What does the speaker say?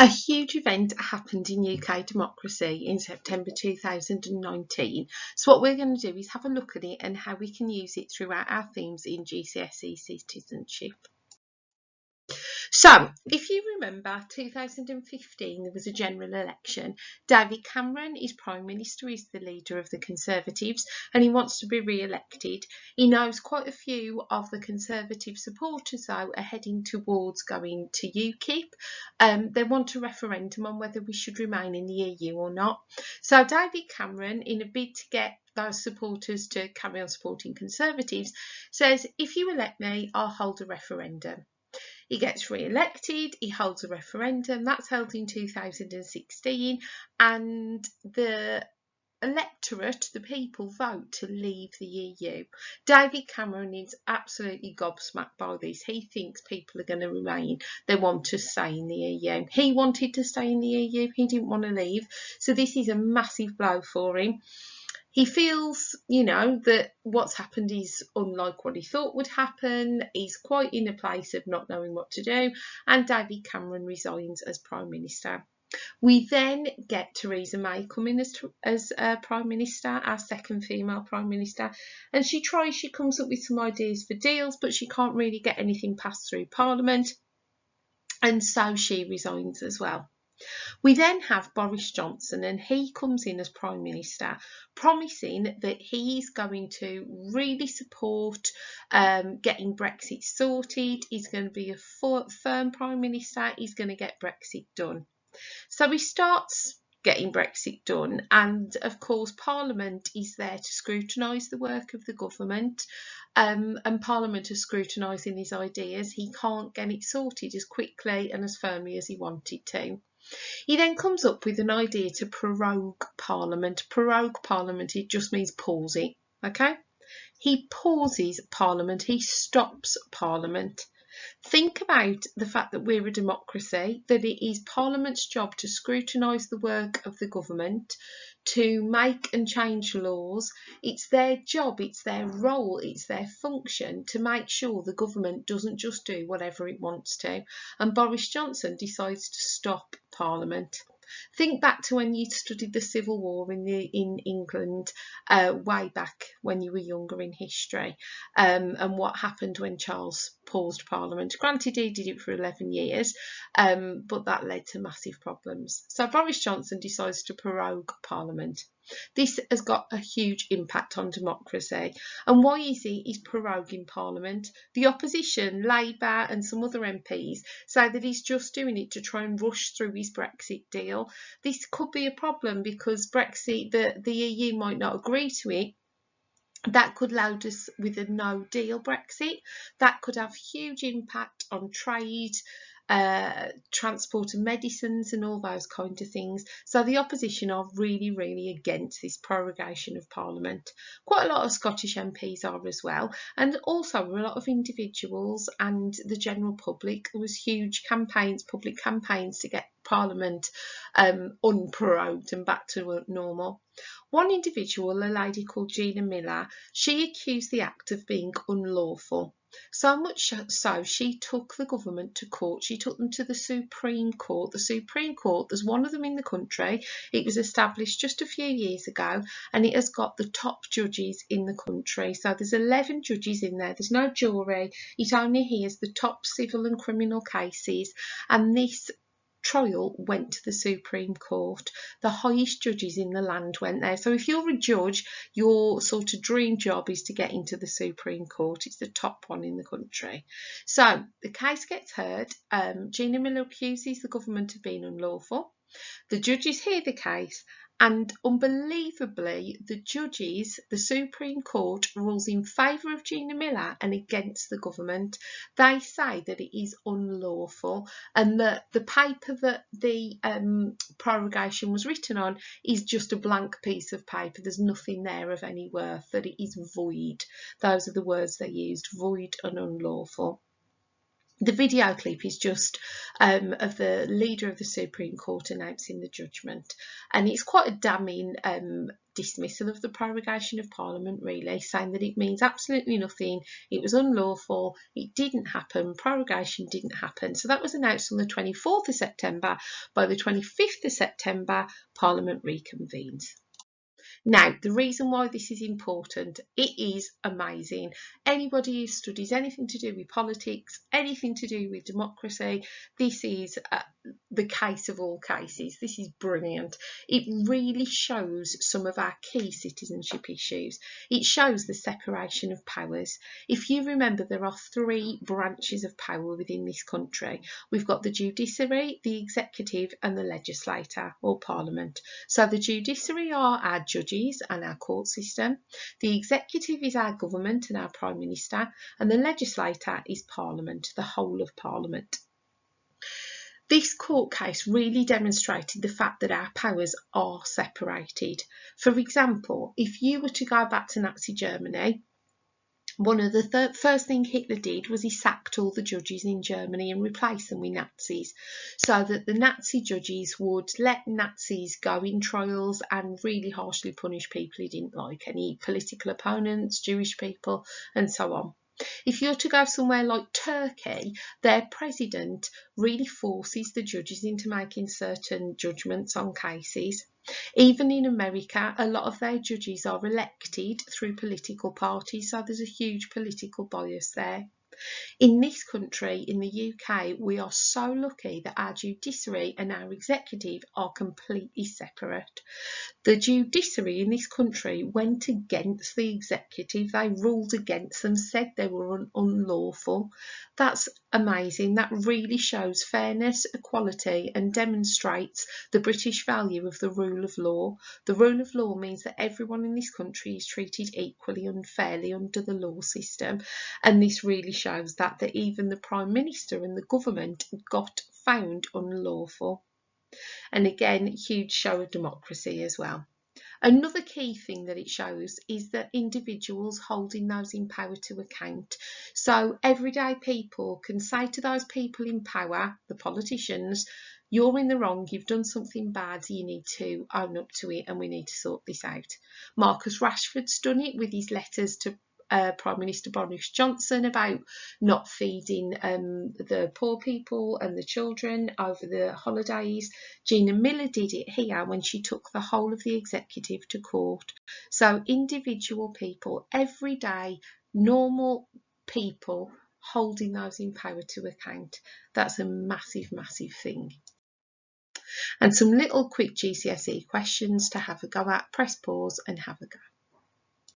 A huge event happened in UK democracy in September 2019. So what we're going to do is have a look at it and how we can use it throughout our themes in GCSE Citizenship. So, if you remember 2015, there was a general election. David Cameron is Prime Minister, he's the leader of the Conservatives, and he wants to be re-elected. He knows quite a few of the Conservative supporters, though, are heading towards going to UKIP. They want a referendum on whether we should remain in the EU or not. So, David Cameron, in a bid to get those supporters to carry on supporting Conservatives, says, if you elect me, I'll hold a referendum. He gets re-elected, he holds a referendum, that's held in 2016, and the electorate, the people, vote to leave the EU. David Cameron is absolutely gobsmacked by this. He thinks people are going to remain. They want to stay in the EU. He wanted to stay in the EU, he didn't want to leave, so this is a massive blow for him. He feels, that what's happened is unlike what he thought would happen. He's quite in a place of not knowing what to do, and David Cameron resigns as Prime Minister. We then get Theresa May come in as Prime Minister, our second female Prime Minister, and she comes up with some ideas for deals, but she can't really get anything passed through Parliament, and so she resigns as well. We then have Boris Johnson, and he comes in as Prime Minister, promising that he is going to really support getting Brexit sorted. He's going to be a firm Prime Minister. He's going to get Brexit done. So he starts getting Brexit done, and of course Parliament is there to scrutinise the work of the government, and Parliament is scrutinising his ideas. He can't get it sorted as quickly and as firmly as he wanted to. He then comes up with an idea to prorogue Parliament. Prorogue Parliament, it just means pause it, okay? He pauses Parliament, he stops Parliament. Think about the fact that we're a democracy, that it is Parliament's job to scrutinise the work of the government, to make and change laws. It's their job, it's their role, it's their function to make sure the government doesn't just do whatever it wants to. And Boris Johnson decides to stop Parliament. Think back to when you studied the Civil War in England way back when you were younger in history, and what happened when Charles paused Parliament. Granted, he did it for 11 years, but that led to massive problems. So Boris Johnson decides to prorogue Parliament. This has got a huge impact on democracy. And why is he? He's proroguing Parliament. The opposition, Labour and some other MPs, say that he's just doing it to try and rush through his Brexit deal. This could be a problem because Brexit, the EU might not agree to it. That could load us with a no-deal Brexit. That could have huge impact on trade, transport of medicines and all those kind of things. So the opposition are really, really against this prorogation of Parliament. Quite a lot of Scottish MPs are as well, and also a lot of individuals and the general public. There was huge campaigns, public campaigns to get Parliament unprorogued and back to normal. One individual, a lady called Gina Miller, she accused the act of being unlawful. So much so, she took the government to court. She took them to the Supreme Court. The Supreme Court, there's one of them in the country. It was established just a few years ago, and it has got the top judges in the country. So there's 11 judges in there. There's no jury. It only hears the top civil and criminal cases, and this trial went to the Supreme Court. The highest judges in the land went there. So if you're a judge, your sort of dream job is to get into the Supreme Court. It's the top one in the country. So the case gets heard. Gina Miller accuses the government of being unlawful. The judges hear the case, and unbelievably, the Supreme Court rules in favour of Gina Miller and against the government. They say that it is unlawful, and that the paper that the prorogation was written on is just a blank piece of paper. There's nothing there of any worth, that it is void. Those are the words they used, void and unlawful. The video clip is just of the leader of the Supreme Court announcing the judgment, and it's quite a damning dismissal of the prorogation of Parliament, really, saying that it means absolutely nothing, it was unlawful, it didn't happen, prorogation didn't happen. So that was announced on the 24th of September. By the 25th of September, Parliament reconvenes. Now, the reason why this is important, it is amazing. Anybody who studies anything to do with politics, anything to do with democracy, this is the case of all cases. This is brilliant. It really shows some of our key citizenship issues. It shows the separation of powers. If you remember, there are 3 branches of power within this country. We've got the judiciary, the executive and the legislature, or Parliament. So the judiciary are our judges and our court system, the executive is our government and our Prime Minister, and the legislator is Parliament, the whole of Parliament. This court case really demonstrated the fact that our powers are separated. For example, if you were to go back to Nazi Germany, one of the first thing Hitler did was he sacked all the judges in Germany and replaced them with Nazis, so that the Nazi judges would let Nazis go in trials and really harshly punish people he didn't like, any political opponents, Jewish people, and so on. If you're to go somewhere like Turkey, their president really forces the judges into making certain judgments on cases. Even in America, a lot of their judges are elected through political parties, so there's a huge political bias there. In this country, in the UK, we are so lucky that our judiciary and our executive are completely separate. The judiciary in this country went against the executive. They ruled against them, said they were unlawful. That's amazing. That really shows fairness, equality, and demonstrates the British value of the rule of law. The rule of law means that everyone in this country is treated equally and fairly under the law system, and this really shows that even the Prime Minister and the government got found unlawful. And again, huge show of democracy as well. Another key thing that it shows is that individuals holding those in power to account. So everyday people can say to those people in power, the politicians, you're in the wrong, you've done something bad, you need to own up to it and we need to sort this out. Marcus Rashford's done it with his letters to Prime Minister Boris Johnson about not feeding the poor people and the children over the holidays. Gina Miller did it here when she took the whole of the executive to court. So individual people, everyday, normal people holding those in power to account. That's a massive, massive thing. And some little quick GCSE questions to have a go at. Press pause and have a go.